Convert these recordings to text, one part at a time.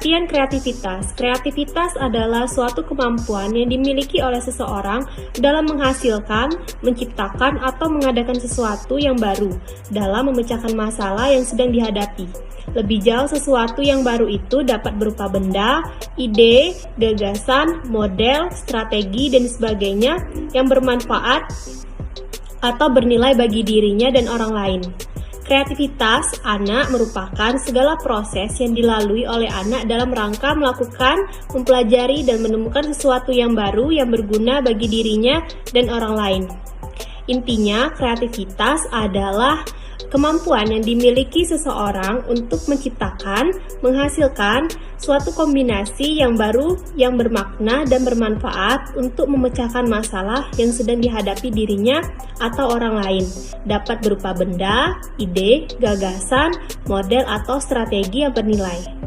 Pengertian kreativitas. Kreativitas adalah suatu kemampuan yang dimiliki oleh seseorang dalam menghasilkan, menciptakan, atau mengadakan sesuatu yang baru dalam memecahkan masalah yang sedang dihadapi. Lebih jauh, sesuatu yang baru itu dapat berupa benda, ide, gagasan, model, strategi, dan sebagainya yang bermanfaat atau bernilai bagi dirinya dan orang lain. Kreativitas anak merupakan segala proses yang dilalui oleh anak dalam rangka melakukan, mempelajari, dan menemukan sesuatu yang baru yang berguna bagi dirinya dan orang lain. Intinya, kreativitas adalah kemampuan yang dimiliki seseorang untuk menciptakan, menghasilkan suatu kombinasi yang baru, yang bermakna dan bermanfaat untuk memecahkan masalah yang sedang dihadapi dirinya atau orang lain. Dapat berupa benda, ide, gagasan, model, atau strategi yang bernilai.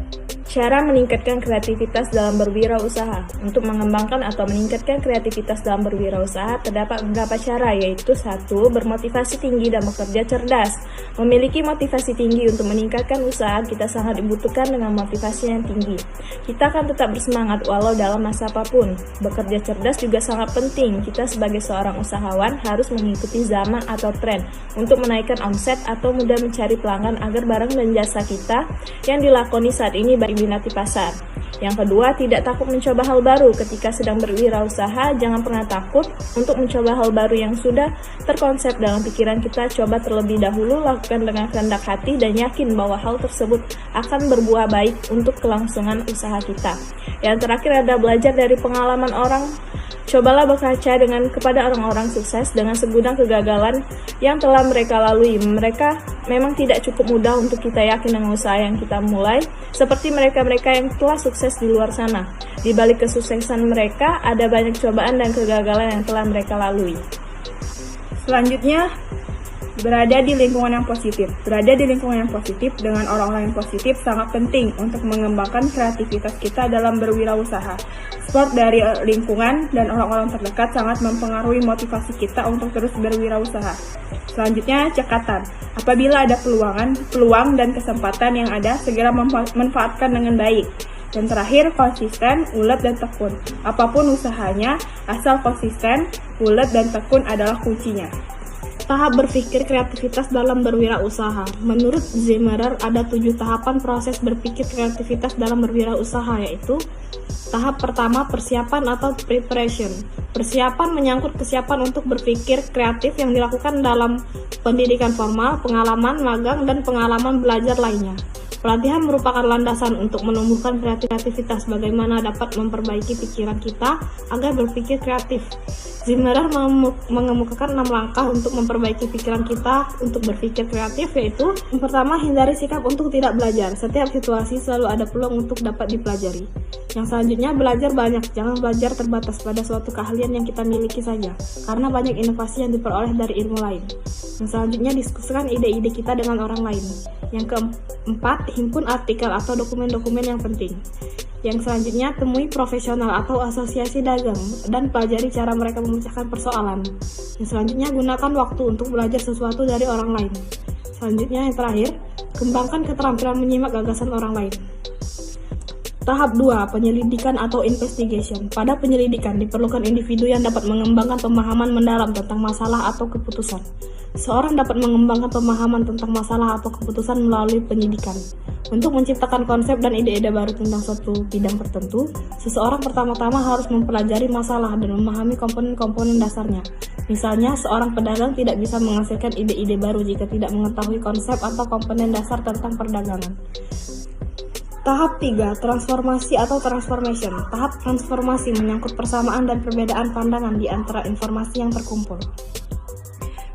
Cara meningkatkan kreativitas dalam berwirausaha. Untuk mengembangkan atau meningkatkan kreativitas dalam berwirausaha terdapat beberapa cara, yaitu 1. Bermotivasi tinggi dan bekerja cerdas. Memiliki motivasi tinggi untuk meningkatkan usaha, kita sangat dibutuhkan dengan motivasi yang tinggi. Kita akan tetap bersemangat walau dalam masa apapun. Bekerja cerdas juga sangat penting. Kita sebagai seorang usahawan harus mengikuti zaman atau tren untuk menaikkan omset atau mudah mencari pelanggan agar barang dan jasa kita yang dilakoni saat ini diminati pasar. Yang kedua, tidak takut mencoba hal baru. Ketika sedang berwirausaha, jangan pernah takut untuk mencoba hal baru yang sudah terkonsep dalam pikiran kita. Coba terlebih dahulu, lakukan dengan kehendak hati dan yakin bahwa hal tersebut akan berbuah baik untuk kelangsungan usaha kita. Yang terakhir ada belajar dari pengalaman orang. Cobalah berkaca kepada orang-orang sukses dengan segudang kegagalan yang telah mereka lalui. Mereka memang tidak cukup mudah untuk kita yakin dengan usaha yang kita mulai, seperti mereka-mereka yang telah sukses di luar sana. Di balik kesuksesan mereka, ada banyak cobaan dan kegagalan yang telah mereka lalui. Selanjutnya, berada di lingkungan yang positif. Berada di lingkungan yang positif dengan orang-orang yang positif sangat penting untuk mengembangkan kreativitas kita dalam berwirausaha. Support dari lingkungan dan orang-orang terdekat sangat mempengaruhi motivasi kita untuk terus berwirausaha. Selanjutnya, cekatan. Apabila ada peluang dan kesempatan yang ada, segera manfaatkan dengan baik. Dan terakhir, konsisten, ulet, dan tekun. Apapun usahanya, asal konsisten, ulet, dan tekun adalah kuncinya. Tahap berpikir kreativitas dalam berwirausaha. Menurut Zimmerer, ada 7 tahapan proses berpikir kreativitas dalam berwirausaha, yaitu tahap pertama, persiapan atau preparation. Persiapan menyangkut kesiapan untuk berpikir kreatif yang dilakukan dalam pendidikan formal, pengalaman magang, dan pengalaman belajar lainnya. Pelatihan merupakan landasan untuk menumbuhkan kreativitas, bagaimana dapat memperbaiki pikiran kita agar berpikir kreatif. Zimmerer mengemukakan 6 langkah untuk memperbaiki pikiran kita untuk berpikir kreatif, yaitu yang pertama, hindari sikap untuk tidak belajar. Setiap situasi selalu ada peluang untuk dapat dipelajari. Yang selanjutnya, belajar banyak. Jangan belajar terbatas pada suatu keahlian yang kita miliki saja, karena banyak inovasi yang diperoleh dari ilmu lain. Yang selanjutnya, diskusikan ide-ide kita dengan orang lain. Yang keempat, himpun artikel atau dokumen-dokumen yang penting. Yang selanjutnya, temui profesional atau asosiasi dagang dan pelajari cara mereka memecahkan persoalan. Yang selanjutnya, gunakan waktu untuk belajar sesuatu dari orang lain. Selanjutnya, yang terakhir, kembangkan keterampilan menyimak gagasan orang lain. Tahap 2, penyelidikan atau investigation. Pada penyelidikan, diperlukan individu yang dapat mengembangkan pemahaman mendalam tentang masalah atau keputusan. Seorang dapat mengembangkan pemahaman tentang masalah atau keputusan melalui penyidikan. Untuk menciptakan konsep dan ide-ide baru tentang suatu bidang tertentu, seseorang pertama-tama harus mempelajari masalah dan memahami komponen-komponen dasarnya. Misalnya, seorang pedagang tidak bisa menghasilkan ide-ide baru jika tidak mengetahui konsep atau komponen dasar tentang perdagangan. Tahap 3, transformasi atau transformation. Tahap transformasi menyangkut persamaan dan perbedaan pandangan di antara informasi yang terkumpul.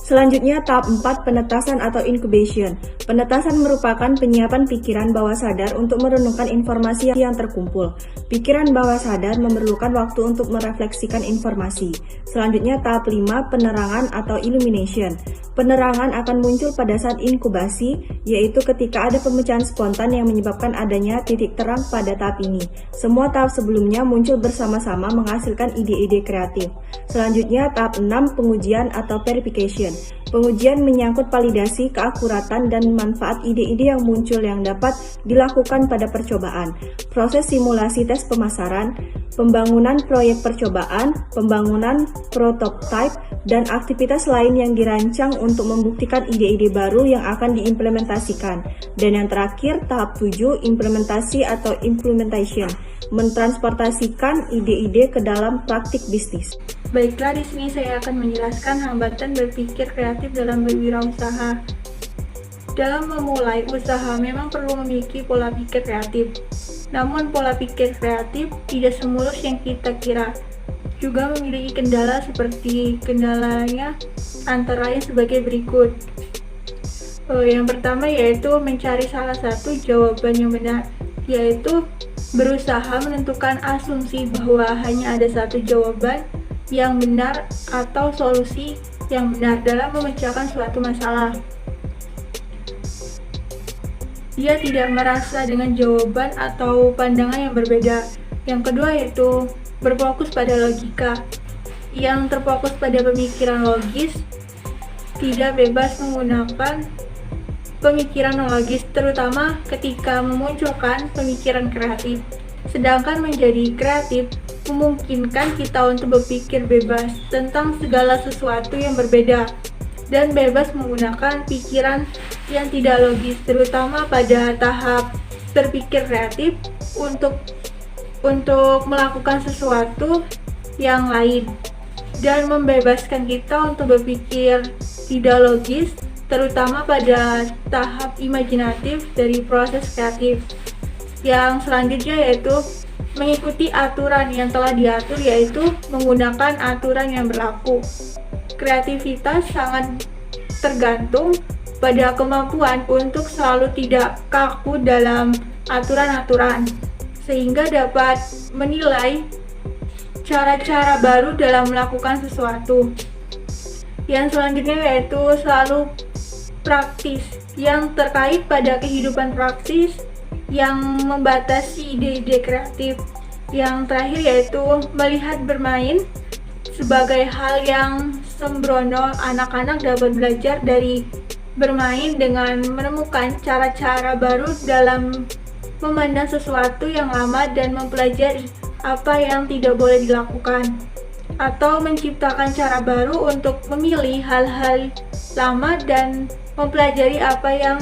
Selanjutnya, tahap 4, penetasan atau incubation. Penetasan merupakan penyiapan pikiran bawah sadar untuk merenungkan informasi yang terkumpul. Pikiran bawah sadar memerlukan waktu untuk merefleksikan informasi. Selanjutnya, tahap 5, penerangan atau illumination. Penerangan akan muncul pada saat inkubasi, yaitu ketika ada pemecahan spontan yang menyebabkan adanya titik terang pada tahap ini. Semua tahap sebelumnya muncul bersama-sama menghasilkan ide-ide kreatif. Selanjutnya, tahap 6, pengujian atau verification. Pengujian menyangkut validasi, keakuratan, dan manfaat ide-ide yang muncul yang dapat dilakukan pada percobaan. Proses simulasi tes pemasaran, pembangunan proyek percobaan, pembangunan prototipe, dan aktivitas lain yang dirancang untuk membuktikan ide-ide baru yang akan diimplementasikan. Dan yang terakhir, tahap 7, implementasi atau implementation, mentransportasikan ide-ide ke dalam praktik bisnis. Baiklah, di sini saya akan menjelaskan hambatan berpikir kreatif dalam berwirausaha. Dalam memulai usaha memang perlu memiliki pola pikir kreatif. Namun pola pikir kreatif tidak semulus yang kita kira. Juga memiliki kendala seperti kendalanya antara lain sebagai berikut. Yang pertama yaitu mencari salah satu jawaban yang benar, yaitu berusaha menentukan asumsi bahwa hanya ada satu jawaban yang benar atau solusi yang benar dalam memecahkan suatu masalah. Dia tidak merasa dengan jawaban atau pandangan yang berbeda. Yang kedua yaitu berfokus pada logika. Yang terfokus pada pemikiran logis, tidak bebas menggunakan pemikiran logis, terutama ketika memunculkan pemikiran kreatif. Sedangkan menjadi kreatif memungkinkan kita untuk berpikir bebas tentang segala sesuatu yang berbeda dan bebas menggunakan pikiran yang tidak logis, terutama pada tahap berpikir kreatif untuk melakukan sesuatu yang lain, dan membebaskan kita untuk berpikir tidak logis, terutama pada tahap imajinatif dari proses kreatif. Yang selanjutnya yaitu mengikuti aturan yang telah diatur, yaitu menggunakan aturan yang berlaku. Kreativitas sangat tergantung pada kemampuan untuk selalu tidak kaku dalam aturan-aturan, sehingga dapat menilai cara-cara baru dalam melakukan sesuatu. Yang selanjutnya yaitu selalu praktis, yang terkait pada kehidupan praktis yang membatasi ide-ide kreatif. Yang terakhir yaitu melihat bermain sebagai hal yang sembrono. Anak-anak dapat belajar dari bermain dengan menemukan cara-cara baru dalam memandang sesuatu yang lama dan mempelajari apa yang tidak boleh dilakukan, atau menciptakan cara baru untuk memilih hal-hal lama dan mempelajari apa yang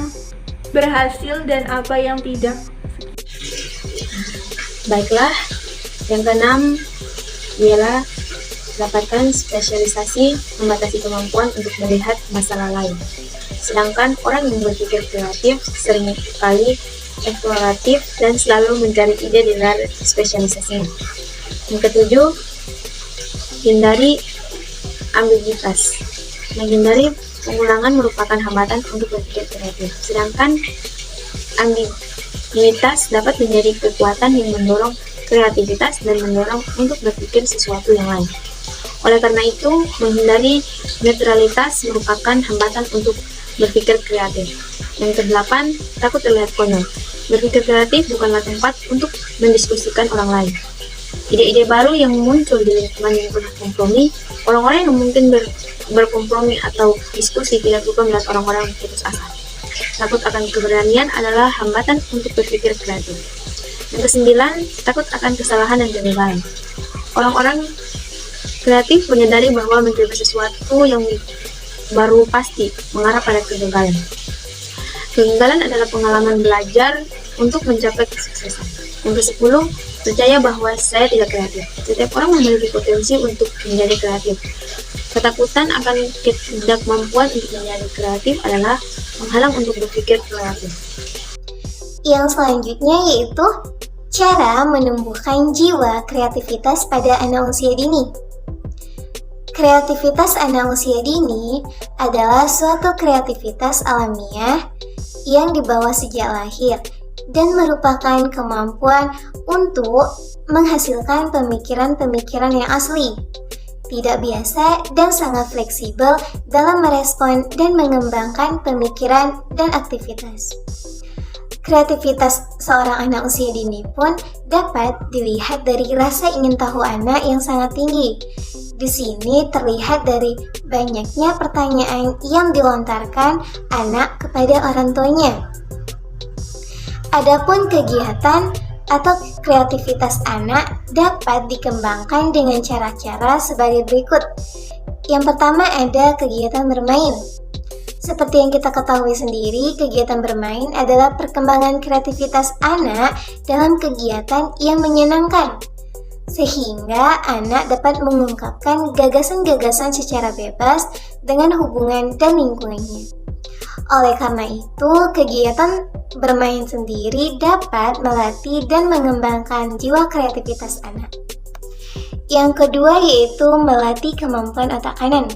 berhasil dan apa yang tidak. Baiklah, yang keenam ialah dapatkan spesialisasi membatasi kemampuan untuk melihat masalah lain. Sedangkan orang yang berpikir kreatif seringkali eksploratif dan selalu mencari ide di luar spesialisasinya. Yang ketujuh, hindari ambiguitas. Menghindari pengulangan merupakan hambatan untuk berpikir kreatif, sedangkan ambiguitas dapat menjadi kekuatan yang mendorong kreativitas dan mendorong untuk berpikir sesuatu yang lain. Oleh karena itu, menghindari netralitas merupakan hambatan untuk berpikir kreatif. Yang kedelapan, takut terlihat konyol. Berpikir kreatif bukanlah tempat untuk mendiskusikan orang lain. Ide-ide baru yang muncul di lingkungan yang penuh kompromi, orang-orang yang mungkin berkompromi atau diskusi tidak suka melihat orang-orang putus asa. Takut akan keberanian adalah hambatan untuk berpikir kreatif. Yang kesembilan, takut akan kesalahan dan kegagalan. Orang-orang kreatif menyadari bahwa mencoba sesuatu yang baru pasti mengarah pada kegagalan. Kegagalan adalah pengalaman belajar untuk mencapai kesuksesan. Yang ke-10, percaya bahwa saya tidak kreatif. Setiap orang memiliki potensi untuk menjadi kreatif. Ketakutan akan ketidakmampuan untuk menjadi kreatif adalah menghalang untuk berpikir kreatif. Yang selanjutnya yaitu cara menumbuhkan jiwa kreativitas pada anak usia dini. Kreativitas anak usia dini adalah suatu kreativitas alamiah yang dibawa sejak lahir dan merupakan kemampuan untuk menghasilkan pemikiran-pemikiran yang asli, tidak biasa dan sangat fleksibel dalam merespon dan mengembangkan pemikiran dan aktivitas. Kreativitas seorang anak usia dini pun dapat dilihat dari rasa ingin tahu anak yang sangat tinggi. Di sini terlihat dari banyaknya pertanyaan yang dilontarkan anak kepada orang tuanya. Adapun kegiatan atau kreativitas anak dapat dikembangkan dengan cara-cara sebagai berikut. Yang pertama ada kegiatan bermain. Seperti yang kita ketahui sendiri, kegiatan bermain adalah perkembangan kreativitas anak dalam kegiatan yang menyenangkan, sehingga anak dapat mengungkapkan gagasan-gagasan secara bebas dengan hubungan dan lingkungannya. Oleh karena itu, kegiatan bermain sendiri dapat melatih dan mengembangkan jiwa kreativitas anak. Yang kedua yaitu melatih kemampuan otak kanan,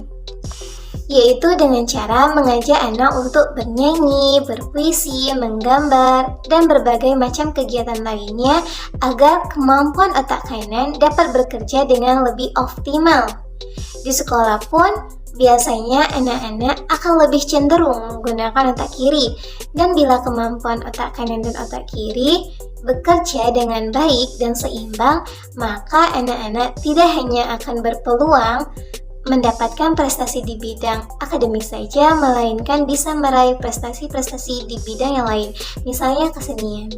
yaitu dengan cara mengajak anak untuk bernyanyi, berpuisi, menggambar, dan berbagai macam kegiatan lainnya agar kemampuan otak kanan dapat bekerja dengan lebih optimal. Di sekolah pun, biasanya anak-anak akan lebih cenderung menggunakan otak kiri, dan bila kemampuan otak kanan dan otak kiri bekerja dengan baik dan seimbang, maka anak-anak tidak hanya akan berpeluang mendapatkan prestasi di bidang akademik saja, melainkan bisa meraih prestasi-prestasi di bidang yang lain, misalnya kesenian.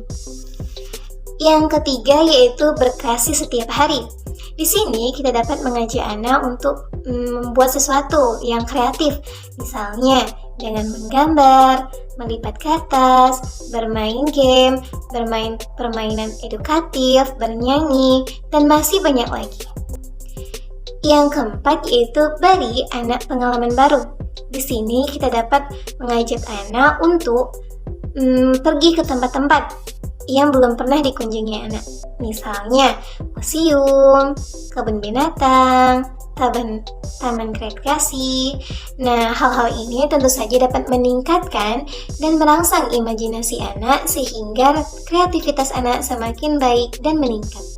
Yang ketiga yaitu berkreasi setiap hari. Di sini kita dapat mengajak anak untuk membuat sesuatu yang kreatif, misalnya dengan menggambar, melipat kertas, bermain game, bermain permainan edukatif, bernyanyi, dan masih banyak lagi. Yang keempat yaitu beri anak pengalaman baru. Di sini kita dapat mengajak anak untuk pergi ke tempat-tempat yang belum pernah dikunjungi anak. Misalnya museum, kebun binatang, taman rekreasi. Nah, hal-hal ini tentu saja dapat meningkatkan dan merangsang imajinasi anak sehingga kreativitas anak semakin baik dan meningkat.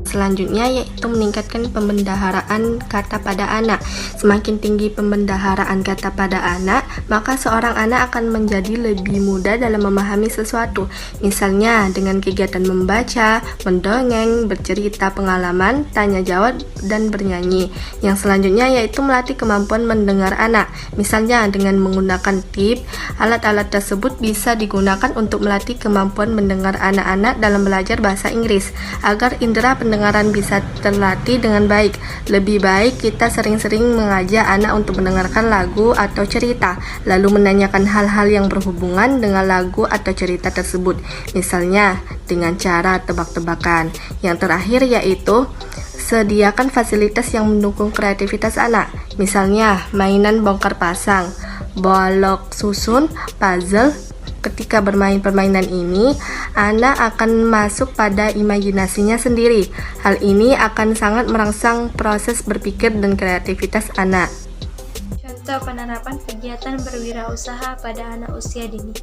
Selanjutnya yaitu meningkatkan pembendaharaan kata pada anak. Semakin tinggi pembendaharaan kata pada anak, maka seorang anak akan menjadi lebih mudah dalam memahami sesuatu. Misalnya dengan kegiatan membaca, mendongeng, bercerita pengalaman, tanya jawab, dan bernyanyi. Yang selanjutnya yaitu melatih kemampuan mendengar anak. Misalnya dengan menggunakan tip, alat-alat tersebut bisa digunakan untuk melatih kemampuan mendengar anak-anak dalam belajar bahasa Inggris, agar indera pendengaran bisa terlatih dengan baik. Lebih baik kita sering-sering mengajak anak untuk mendengarkan lagu atau cerita, lalu menanyakan hal-hal yang berhubungan dengan lagu atau cerita tersebut, misalnya dengan cara tebak-tebakan. Yang terakhir yaitu sediakan fasilitas yang mendukung kreativitas anak, misalnya mainan bongkar pasang, bolok susun, puzzle. Ketika bermain permainan ini, anak akan masuk pada imajinasinya sendiri. Hal ini akan sangat merangsang proses berpikir dan kreativitas anak. Contoh penerapan kegiatan berwirausaha pada anak usia dini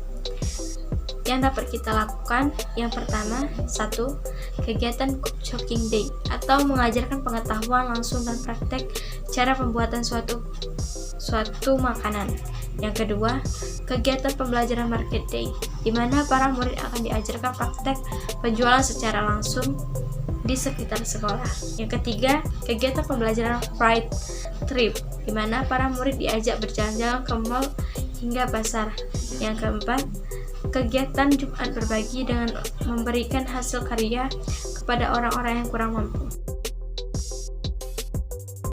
yang dapat kita lakukan. Yang pertama, 1. Kegiatan cooking day atau mengajarkan pengetahuan langsung dan praktek cara pembuatan suatu makanan. Yang kedua, kegiatan pembelajaran market day, di mana para murid akan diajarkan praktek penjualan secara langsung di sekitar sekolah. Yang ketiga, kegiatan pembelajaran pride trip, di mana para murid diajak berjalan-jalan ke mall hingga pasar. Yang keempat, kegiatan Jumat berbagi dengan memberikan hasil karya kepada orang-orang yang kurang mampu.